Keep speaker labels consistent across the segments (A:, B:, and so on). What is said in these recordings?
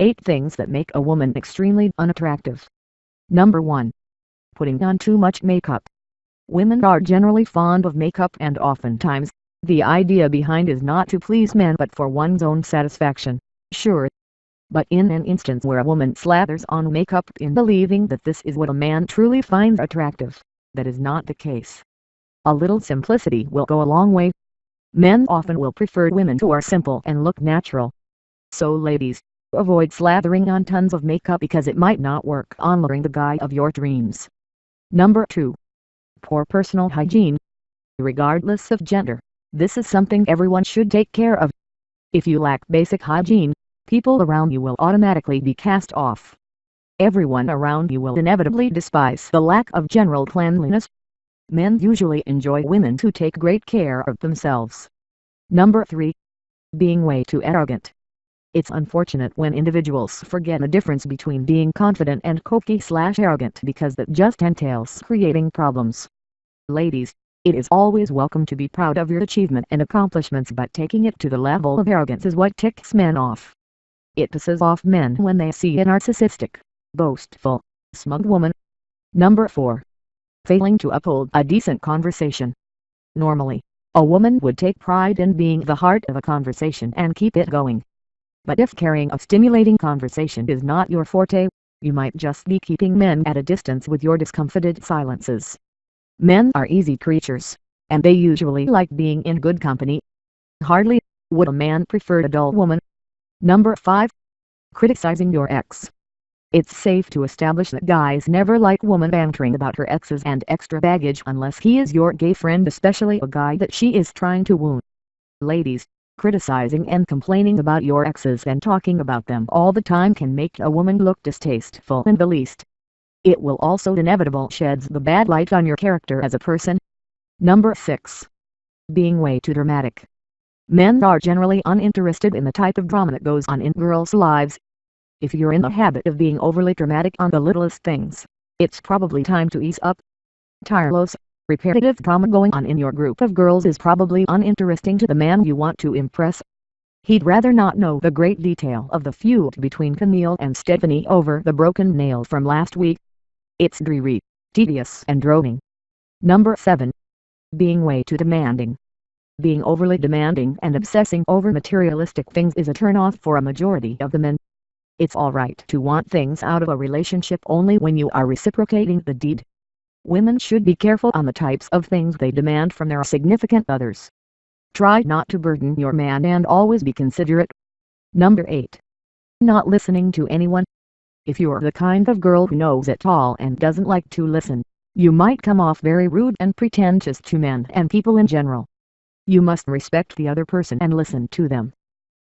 A: 8 things that make a woman extremely unattractive. Number 1. Putting on too much makeup. Women are generally fond of makeup, and oftentimes, the idea behind is not to please men but for one's own satisfaction. Sure. But in an instance where a woman slathers on makeup in believing that this is what a man truly finds attractive, that is not the case. A little simplicity will go a long way. Men often will prefer women who are simple and look natural. So ladies, avoid slathering on tons of makeup because it might not work on luring the guy of your dreams. Number 2. Poor personal hygiene. Regardless of gender, this is something everyone should take care of. If you lack basic hygiene, people around you will automatically be cast off. Everyone around you will inevitably despise the lack of general cleanliness. Men usually enjoy women who take great care of themselves. Number 3. Being way too arrogant. It's unfortunate when individuals forget the difference between being confident and cocky/arrogant because that just entails creating problems. Ladies, it is always welcome to be proud of your achievement and accomplishments, but taking it to the level of arrogance is what ticks men off. It pisses off men when they see a narcissistic, boastful, smug woman. Number 4. Failing to uphold a decent conversation. Normally, a woman would take pride in being the heart of a conversation and keep it going. But if carrying a stimulating conversation is not your forte, you might just be keeping men at a distance with your discomfited silences. Men are easy creatures, and they usually like being in good company. Hardly would a man prefer a dull woman. Number 5. Criticizing your ex. It's safe to establish that guys never like women bantering about her exes and extra baggage unless he is your gay friend, especially a guy that she is trying to wound. Ladies, criticizing and complaining about your exes and talking about them all the time can make a woman look distasteful in the least. It will also inevitably sheds the bad light on your character as a person. Number 6. Being way too dramatic. Men are generally uninterested in the type of drama that goes on in girls' lives. If you're in the habit of being overly dramatic on the littlest things, it's probably time to ease up. Tireless, repetitive drama going on in your group of girls is probably uninteresting to the man you want to impress. He'd rather not know the great detail of the feud between Camille and Stephanie over the broken nail from last week. It's dreary, tedious and droning. Number 7. Being way too demanding. Being overly demanding and obsessing over materialistic things is a turn-off for a majority of the men. It's alright to want things out of a relationship only when you are reciprocating the deed. Women should be careful on the types of things they demand from their significant others. Try not to burden your man and always be considerate. Number 8. Not listening to anyone. If you're the kind of girl who knows it all and doesn't like to listen, you might come off very rude and pretentious to men and people in general. You must respect the other person and listen to them.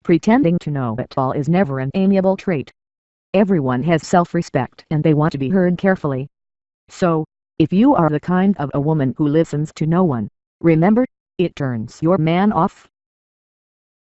A: Pretending to know it all is never an amiable trait. Everyone has self-respect and they want to be heard carefully. So, if you are the kind of a woman who listens to no one, remember, it turns your man off.